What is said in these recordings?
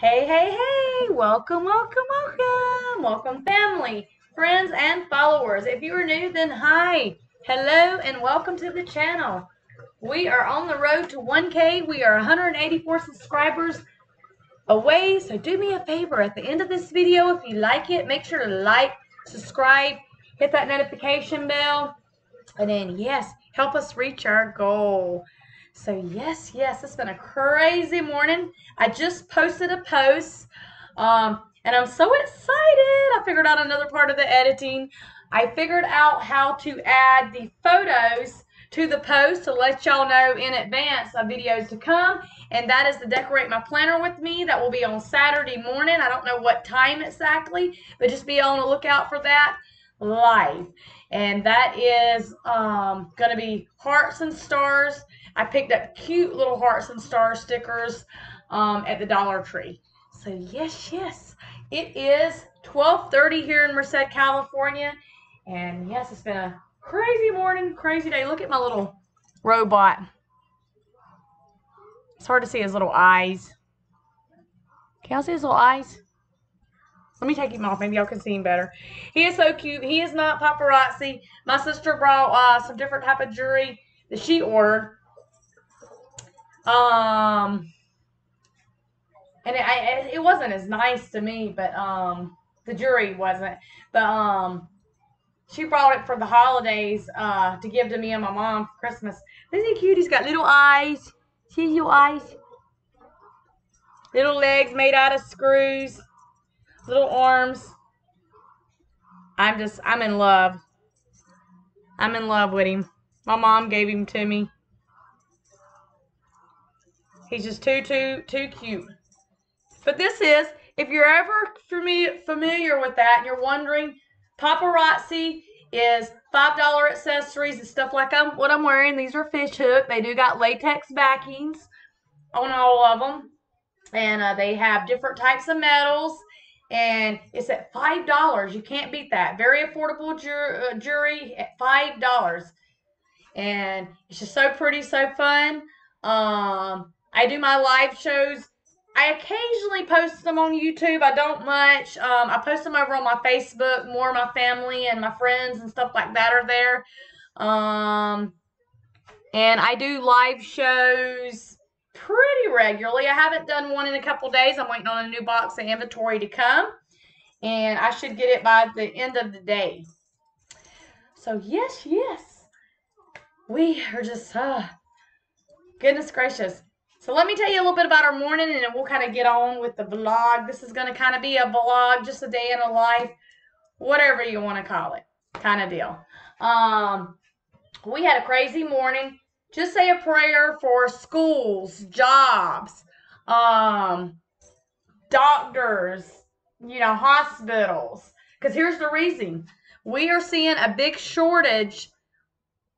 Hey, hey, hey! Welcome, welcome, welcome! Welcome, family, friends, and followers. If you are new, then hi, hello, and welcome to the channel. We are on the road to 1K. We are 184 subscribers away. So do me a favor at the end of this video, if you like it, make sure to like, subscribe, hit that notification bell, and then, yes, help us reach our goal. So, yes, it's been a crazy morning. I just posted a post, and I'm so excited. I figured out another part of the editing. I figured out how to add the photos to the post to let y'all know in advance of videos to come, and that is to decorate my planner with me. That will be on Saturday morning. I don't know what time exactly, but just be on the lookout for that live. And that is going to be hearts and stars. I picked up cute little hearts and stars stickers at the Dollar Tree. So yes, it is 12:30 here in Merced, California. And yes, it's been a crazy morning, crazy day. Look at my little robot. It's hard to see his little eyes. Can y'all see his little eyes? Let me take him off. Maybe y'all can see him better. He is so cute. He is not paparazzi. My sister brought some different type of jewelry that she ordered. And it wasn't as nice to me, but the jewelry wasn't. But she brought it for the holidays to give to me and my mom for Christmas. Isn't he cute? He's got little eyes. See his little eyes? Little legs made out of screws. Little arms. I'm in love. I'm in love with him. My mom gave him to me. He's just too cute. But this is, if you're ever familiar with that and you're wondering, paparazzi is $5 accessories and stuff like what I'm wearing. These are fish hook. They do got latex backings on all of them. And they have different types of metals. And it's at $5. You can't beat that. Very affordable jewelry at $5. And it's just so pretty, so fun. I do my live shows. I occasionally post them on YouTube. I don't much. I post them over on my Facebook. More of my family and my friends and stuff like that are there. And I do live shows pretty regularly. I haven't done one in a couple days. I'm waiting on a new box of inventory to come. And I should get it by the end of the day. So, yes. We are just, goodness gracious. So let me tell you a little bit about our morning, and then we'll kind of get on with the vlog. This is going to kind of be a vlog, just a day in a life, whatever you want to call it, kind of deal. We had a crazy morning. Just say a prayer for schools, jobs, doctors, hospitals. Because here's the reason. We are seeing a big shortage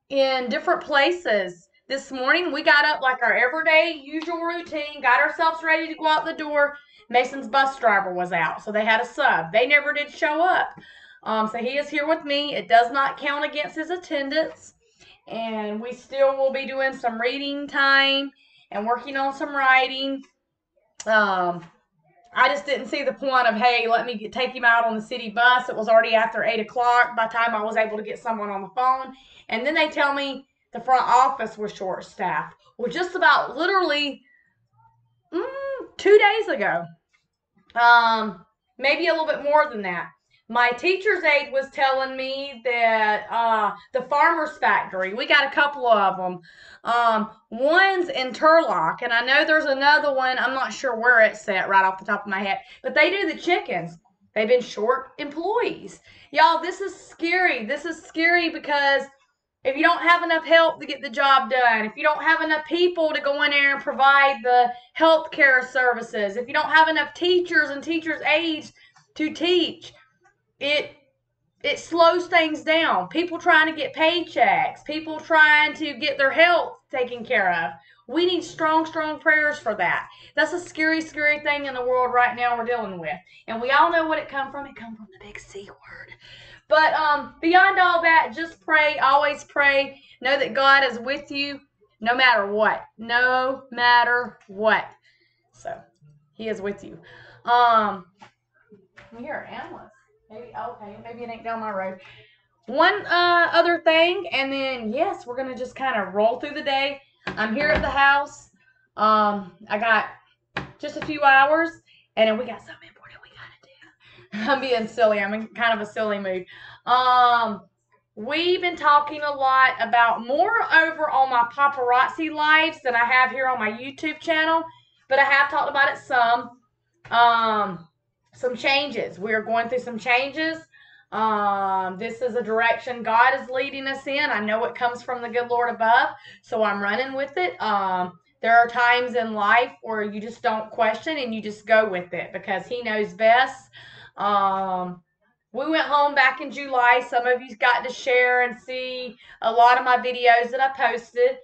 in different places. This morning, we got up like our everyday usual routine, got ourselves ready to go out the door. Mason's bus driver was out, so they had a sub. They never did show up. So he is here with me. It does not count against his attendance. And we still will be doing some reading time and working on some writing. I just didn't see the point of, hey, let me take him out on the city bus. It was already after 8 o'clock by the time I was able to get someone on the phone. And then they tell me the front office was short-staffed. Well, just about literally 2 days ago. Maybe a little bit more than that. My teacher's aide was telling me that the Farmer's Factory, we got a couple of them. One's in Turlock, and I know there's another one. I'm not sure where it's at right off the top of my head. But they do the chickens. They've been short employees. Y'all, this is scary. This is scary because if you don't have enough help to get the job done, if you don't have enough people to go in there and provide the health care services, if you don't have enough teachers and teachers' aides to teach, it slows things down. People trying to get paychecks, people trying to get their health taken care of. We need strong prayers for that. That's a scary thing in the world right now we're dealing with. And we all know what it come from. It come from the big C word. But beyond all that, just pray. Always pray. Know that God is with you no matter what. No matter what. So, He is with you. Here, ambulance. Maybe, okay, maybe it ain't down my road. One other thing, and then, yes, we're going to just kind of roll through the day. I'm here at the house. I got just a few hours, and then we got something important we got to do. I'm being silly. I'm in kind of a silly mood. We've been talking a lot about more over on my paparazzi lives than I have here on my YouTube channel, but I have talked about it some. Some changes. We are going through some changes. This is a direction God is leading us in. I know it comes from the good Lord above, so I'm running with it. There are times in life where you just don't question and you just go with it because He knows best. We went home back in July. Some of you got to share and see a lot of my videos that I posted.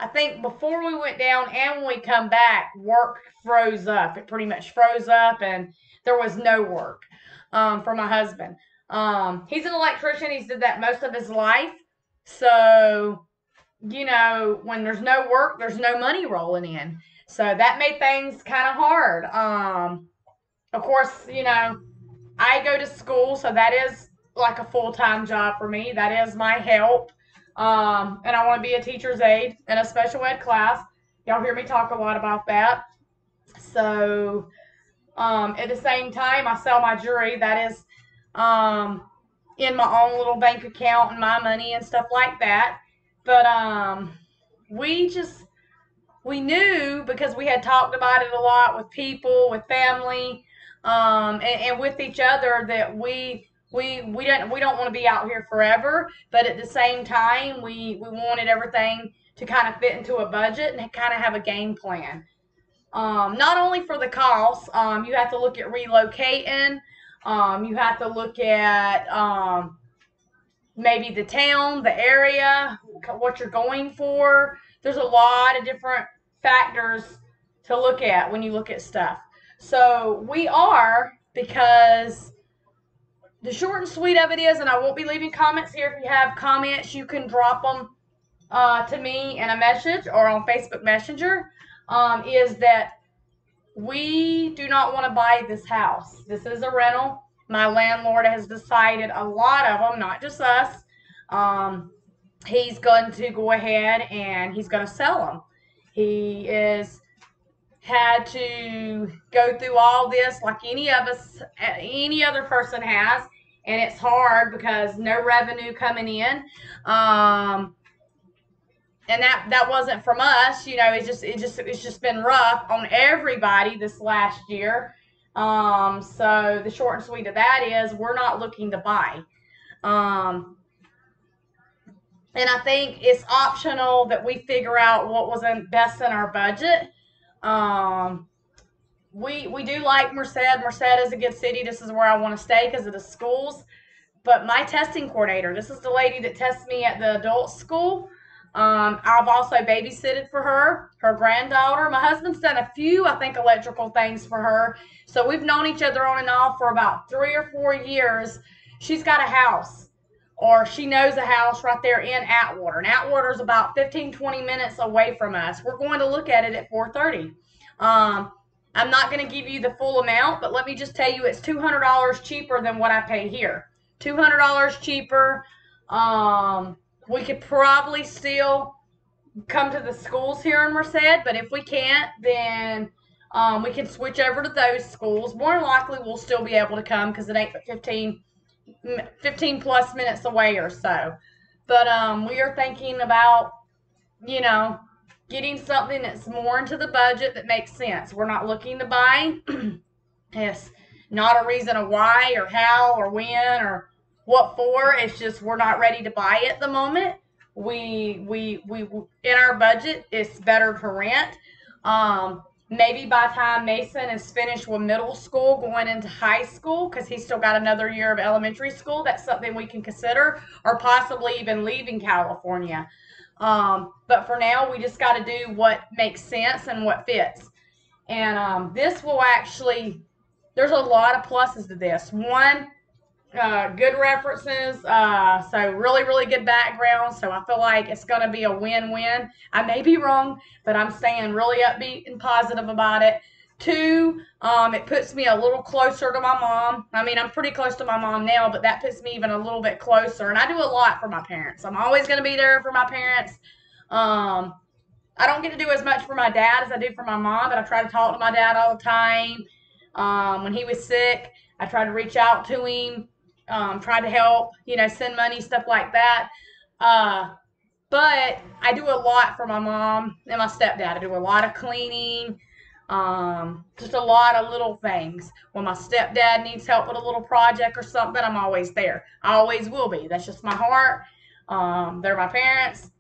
I think before we went down and when we come back, work froze up. It pretty much froze up and there was no work for my husband. He's an electrician. He's did that most of his life. So, you know, when there's no work, there's no money rolling in. So that made things kind of hard. Of course, you know, I go to school, so that is like a full-time job for me. That is my help. And I want to be a teacher's aide in a special ed class. Y'all hear me talk a lot about that. So, at the same time, I sell my jewelry. That is in my own little bank account and my money and stuff like that. But we knew because we had talked about it a lot with people, with family, and with each other that we don't want to be out here forever, but at the same time we wanted everything to kind of fit into a budget and kind of have a game plan. Not only for the cost, you have to look at relocating, you have to look at maybe the town, the area, what you're going for. There's a lot of different factors to look at when you look at stuff. So we are, because the short and sweet of it is, and I won't be leaving comments here. If you have comments, you can drop them to me in a message or on Facebook Messenger, is that we do not want to buy this house. This is a rental. My landlord has decided, a lot of them, not just us, he's going to go ahead and he's going to sell them. He is had to go through all this like any of us, any other person has, and it's hard because no revenue coming in. And that wasn't from us, you know. It's just been rough on everybody this last year. So the short and sweet of that is we're not looking to buy. And I think it's optional that we figure out what was best in our budget. We do like Merced. Merced is a good city. This is where I want to stay because of the schools. But my testing coordinator, this is the lady that tests me at the adult school. I've also babysitted for her granddaughter. My husband's done a few, I think, electrical things for her. So we've known each other on and off for about 3 or 4 years. She's got a house, or she knows a house right there in Atwater. And Atwater is about 15, 20 minutes away from us. We're going to look at it at 4:30. I'm not going to give you the full amount, but let me just tell you it's $200 cheaper than what I pay here. $200 cheaper. We could probably still come to the schools here in Merced, but if we can't, then we can switch over to those schools. More than likely, we'll still be able to come because it ain't but 15 plus minutes away or so. But we are thinking about, you know, getting something that's more into the budget that makes sense. We're not looking to buy. It's not a reason of why or how or when or what for. It's just we're not ready to buy at the moment. We in our budget, it's better to rent. Maybe by the time Mason is finished with middle school, going into high school, because he's still got another year of elementary school, that's something we can consider, or possibly even leaving California. But for now, we just got to do what makes sense and what fits. And this will actually, there's a lot of pluses to this. One, good references, so really, really good background. So I feel like it's going to be a win-win. I may be wrong, but I'm staying really upbeat and positive about it. Two, it puts me a little closer to my mom. I mean, I'm pretty close to my mom now, but that puts me even a little bit closer. And I do a lot for my parents. I'm always going to be there for my parents. I don't get to do as much for my dad as I do for my mom, but I try to talk to my dad all the time. When he was sick, I tried to reach out to him, tried to help, send money, stuff like that. Uh, but I do a lot for my mom and my stepdad. I do a lot of cleaning, just a lot of little things. When my stepdad needs help with a little project or something, I'm always there. I always will be. That's just my heart. They're my parents.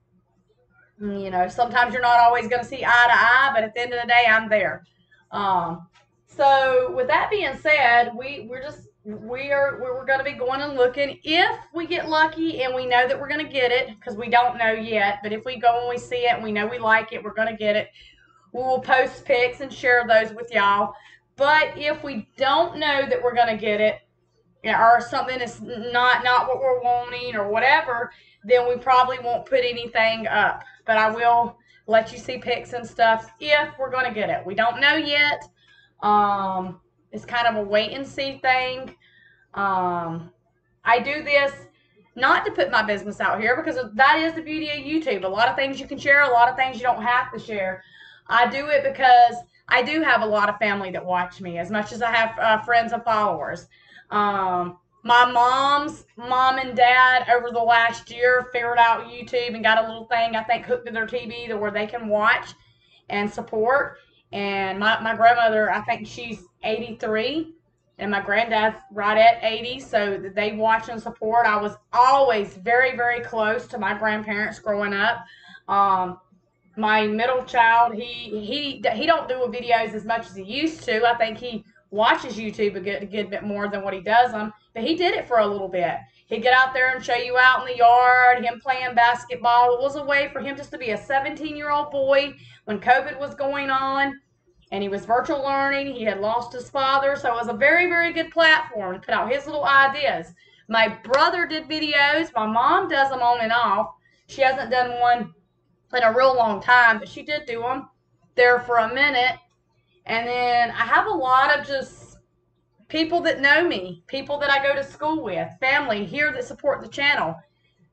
Sometimes you're not always going to see eye to eye, but at the end of the day, I'm there. So with that being said, we're going to be going and looking. If we get lucky and we know that we're going to get it, because we don't know yet, but if we go and we see it and we know we like it, we're going to get it. We will post pics and share those with y'all. But if we don't know that we're going to get it, or something is not what we're wanting or whatever, then we probably won't put anything up. But I will let you see pics and stuff if we're going to get it. We don't know yet. It's kind of a wait and see thing. I do this not to put my business out here, because that is the beauty of YouTube. A lot of things you can share, a lot of things you don't have to share. I do it because I do have a lot of family that watch me, as much as I have friends and followers. My mom's mom and dad over the last year figured out YouTube and got a little thing, I think, hooked to their TV to where they can watch and support. And my grandmother, I think she's 83, and my granddad's right at 80, so they watch and support. I was always very, very close to my grandparents growing up. My middle child, he don't do videos as much as he used to. I think he watches YouTube a good bit more than what he does them, but he did it for a little bit. He'd get out there and show you out in the yard, him playing basketball. It was a way for him just to be a 17-year-old boy when COVID was going on, and he was virtual learning. He had lost his father, so it was a very, very good platform to put out his little ideas. My brother did videos. My mom does them on and off. She hasn't done one in a real long time, but she did do them there for a minute. And then I have a lot of just people that know me, people that I go to school with, family here that support the channel.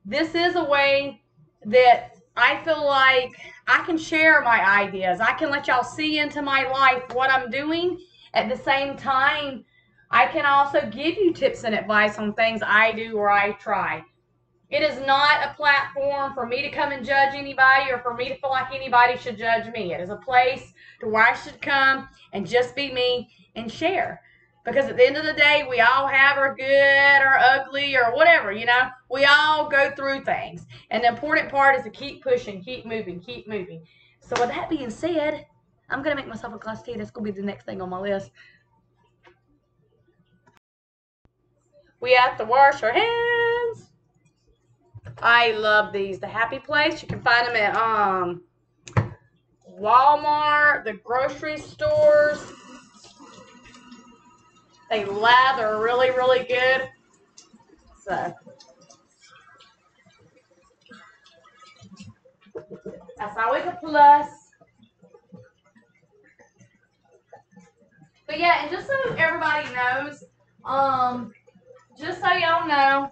This is a way that I feel like I can share my ideas. I can let y'all see into my life what I'm doing. At the same time, I can also give you tips and advice on things I do or I try. It is not a platform for me to come and judge anybody, or for me to feel like anybody should judge me. It is a place to where I should come and just be me and share. Because at the end of the day, we all have our good or ugly or whatever, We all go through things. And the important part is to keep pushing, keep moving, keep moving. So with that being said, I'm going to make myself a glass of tea. That's going to be the next thing on my list. We have to wash our hands. I love these. The Happy Place. You can find them at Walmart, the grocery stores. They lather really, really good. So that's always a plus. But yeah, and just so everybody knows, just so y'all know,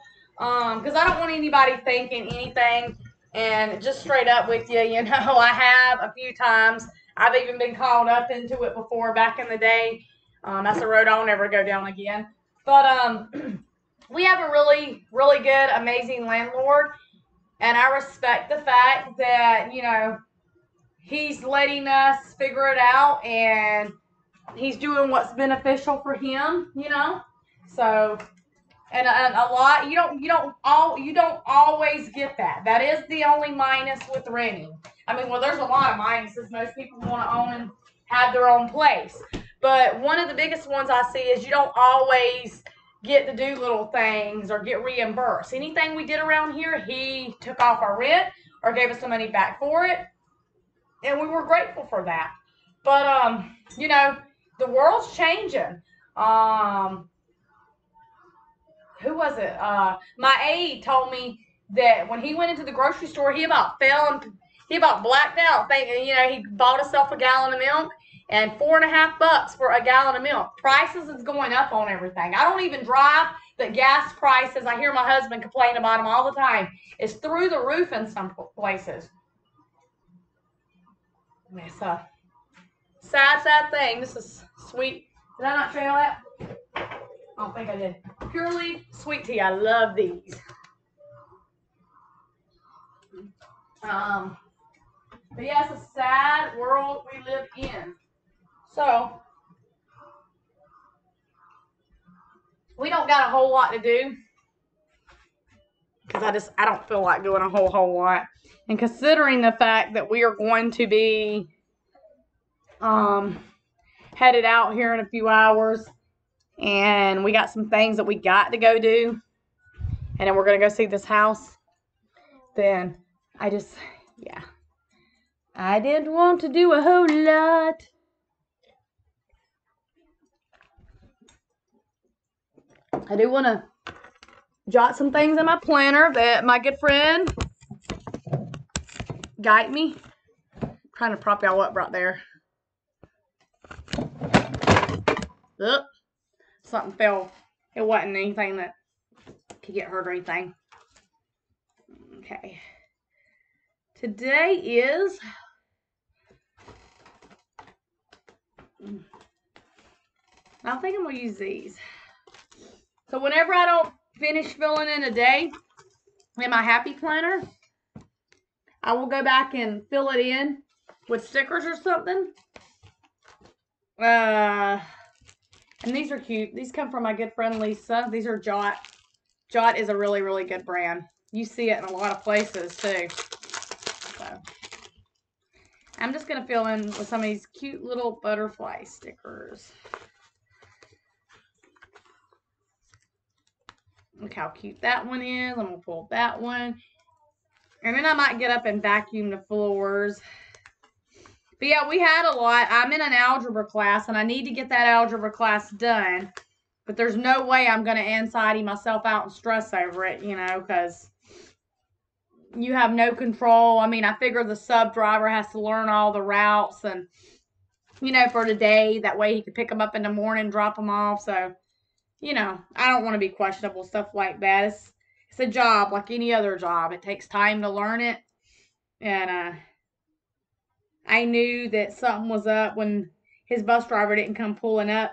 because I don't want anybody thinking anything, and just straight up with you, I have a few times. I've even been called up into it before back in the day. That's a road I'll never go down again. But we have a really, really good, amazing landlord, and I respect the fact that, he's letting us figure it out, and he's doing what's beneficial for him, So, and a lot, you don't always get that. That is the only minus with renting. I mean, well, there's a lot of minuses. Most people want to own and have their own place. But one of the biggest ones I see is you don't always get to do little things or get reimbursed. Anything we did around here, he took off our rent or gave us the money back for it. And we were grateful for that. But, the world's changing. who was it? My aide told me that when he went into the grocery store, he about blacked out thinking, he bought himself a gallon of milk and $4.50 for a gallon of milk. Prices is going up on everything. I don't even drive, but gas prices, I hear my husband complain about them all the time. It's through the roof in some places. It's a sad thing. This is sweet. Did I not show you that? I don't think I did. Pure Leaf sweet tea. I love these. But yeah, it's a sad world we live in. So we don't got a whole lot to do because I don't feel like doing a whole lot. And considering the fact that we are going to be headed out here in a few hours, and we got some things that we got to go do, and then we're gonna go see this house, then I didn't want to do a whole lot. I do want to jot some things in my planner that my good friend guide me. I'm trying to prop y'all up right there. Oop. Something fell. It wasn't anything that could get hurt or anything. Okay. Today is I think I'm going to use these. So whenever I don't finish filling in a day in my happy planner, I will go back and fill it in with stickers or something. And these are cute. These come from my good friend Lisa. These are Jot. Jot is a really, really good brand. You see it in a lot of places too. So I'm just going to fill in with some of these cute little butterfly stickers. Look how cute that one is. I'm going to pull that one. And then I might get up and vacuum the floors. But yeah, we had a lot. I'm in an algebra class, and I need to get that algebra class done. But there's no way I'm going to anxiety myself out and stress over it, because you have no control. I mean, I figure the sub driver has to learn all the routes and, for the day. That way he can pick them up in the morning, drop them off. So, I don't want to be questionable, stuff like that. It's a job like any other job. It takes time to learn it. And I knew that something was up when his bus driver didn't come pulling up.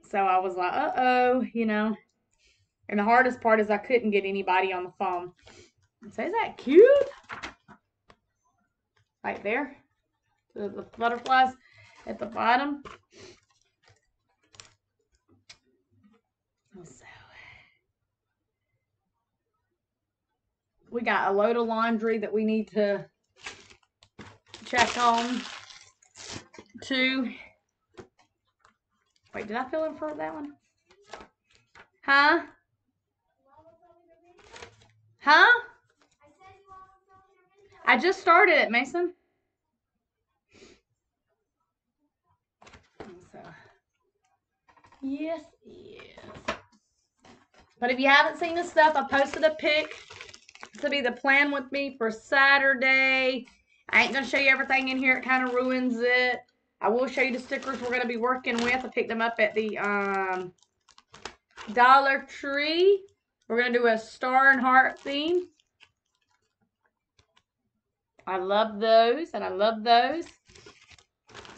So I was like, uh-oh, And the hardest part is I couldn't get anybody on the phone. So is that cute? Right there. The butterflies at the bottom. So we got a load of laundry that we need to check on too. Wait, did I fill in for that one? Huh? Huh? I just started it, Mason. So, yes. But if you haven't seen the stuff, I posted a pic. This will be the plan with me for Saturday. I ain't going to show you everything in here. It kind of ruins it. I will show you the stickers we're going to be working with. I picked them up at the Dollar Tree. We're going to do a star and heart theme. I love those, and I love those.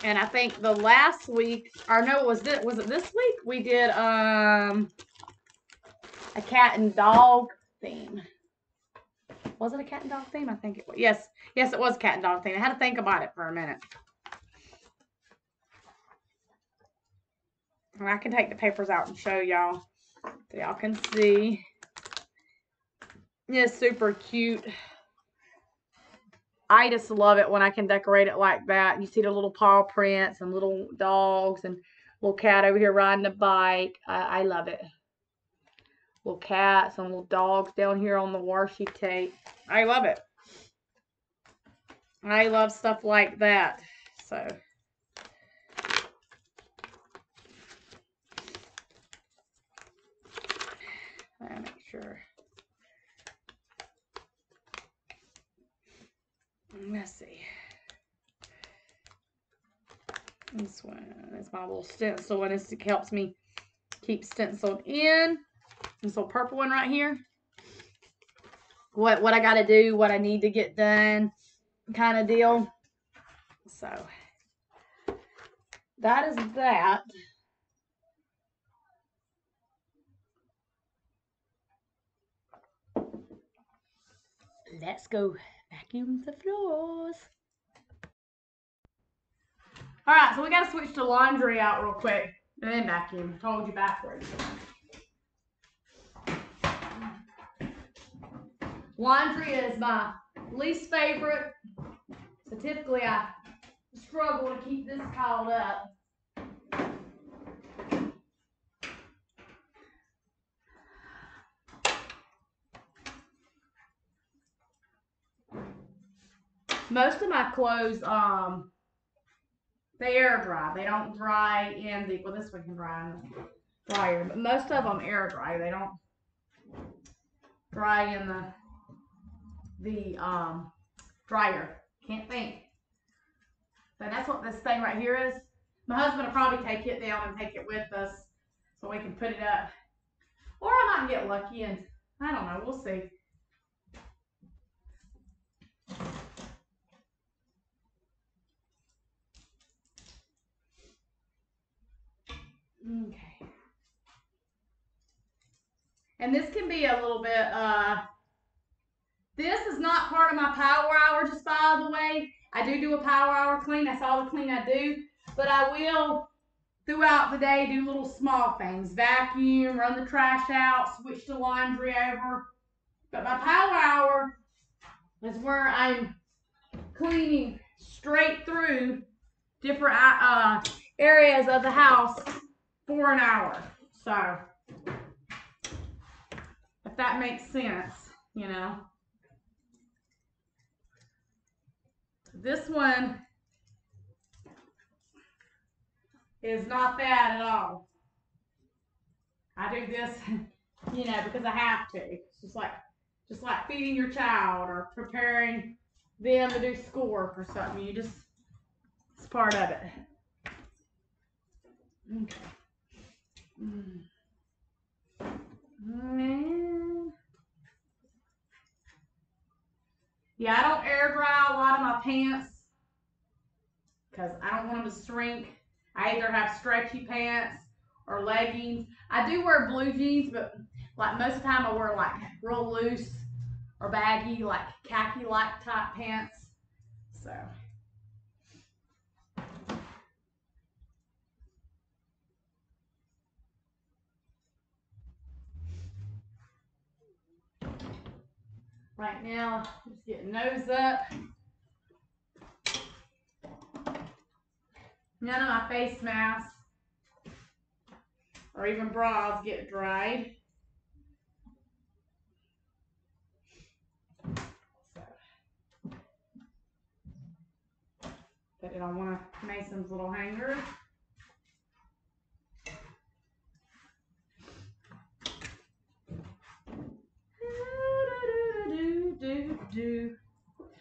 And I think the last week, or no, was it this week? We did a cat and dog theme. Was it a cat and dog theme? I think it was. Yes, it was a cat and dog theme. I had to think about it for a minute. And I can take the papers out and show y'all so y'all can see. It's super cute. I just love it when I can decorate it like that. You see the little paw prints and little dogs and little cat over here riding a bike. I love it. Little cats and little dogs down here on the washi tape. I love it. I love stuff like that. So. This one is my little stencil, and it helps me keep stenciled in. This little purple one right here. What I got to do, what I need to get done, kind of deal. So that is that. Let's go vacuum the floors. All right, so we got to switch to laundry out real quick and then vacuum. Told you backwards. Laundry is my least favorite. So typically I struggle to keep this piled up. Most of my clothes, they air dry. They don't dry in the, well, this one can dry in the dryer, but most of them air dry. They don't dry in the dryer. Can't think. So that's what this thing right here is. My husband will probably take it down and take it with us so we can put it up. Or I might get lucky and, I don't know, we'll see. Okay. And this can be a little bit, this is not part of my power hour, just by the way. I do a power hour clean. That's all the clean I do. But I will, throughout the day, do little small things. Vacuum, run the trash out, switch the laundry over. But my power hour is where I'm cleaning straight through different areas of the house for an hour. So, if that makes sense, you know. This one is not bad at all. I do this, you know, because I have to. It's just like feeding your child or preparing them to do schoolwork or something. You just, it's part of it. Okay. Yeah, I don't air dry a lot of my pants because I don't want them to shrink. I either have stretchy pants or leggings. I do wear blue jeans, but like most of the time I wear like real loose or baggy, like khaki-like type pants. So. Right now, just getting those up. None of my face masks or even bras get dried. Put it on one of Mason's little hangers.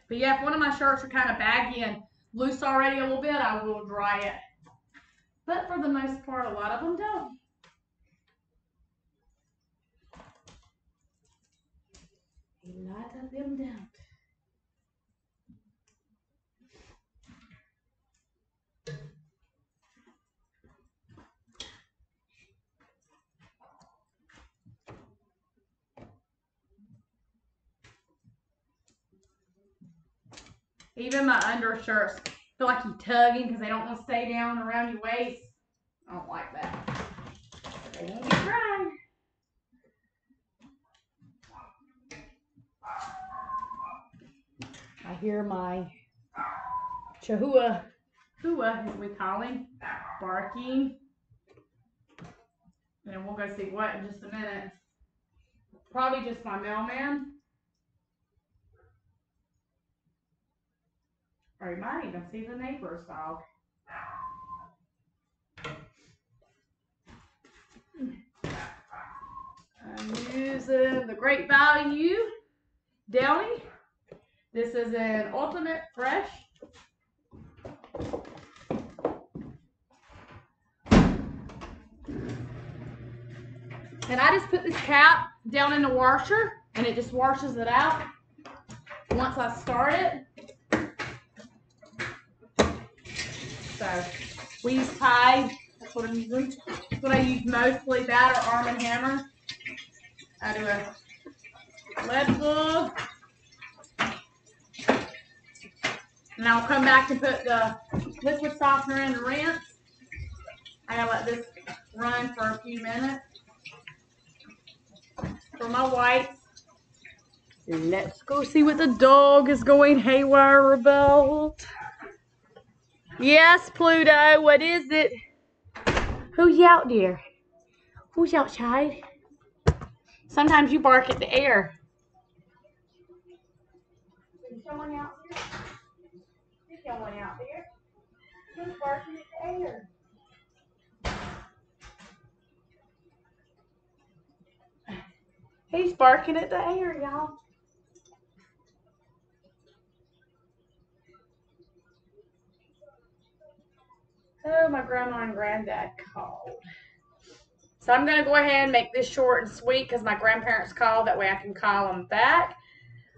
But yeah, if one of my shirts are kind of baggy and loose already a little bit, I will dry it. But for the most part, a lot of them don't. A lot of them don't. Even my undershirts feel like you're tugging because they don't want to stay down around your waist. I don't like that. They won't get dry. I hear my Chihuahua, as we call him, barking. And we'll go see what in just a minute. Probably just my mailman. Or you might even see the neighbor's dog. I'm using the Great Value Downy. This is an Ultimate Fresh. And I just put this cap down in the washer, and it just washes it out once I start it. So we use Tide. That's what I'm using. That's what I use mostly. That or Arm & Hammer. I do a lead glove. And I'll come back and put the liquid softener in and rinse. I gotta let this run for a few minutes. For my whites. Let's go see what the dog is going haywire about. Yes, Pluto, what is it? Who's out there? Who's outside? Sometimes you bark at the air. Is someone out there? There's someone out there. Who's barking at the air? He's barking at the air, y'all. Oh, my grandma and granddad called. So I'm going to go ahead and make this short and sweet because my grandparents called. That way I can call them back.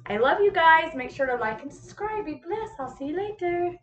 I love you guys. Make sure to like and subscribe. Be blessed. I'll see you later.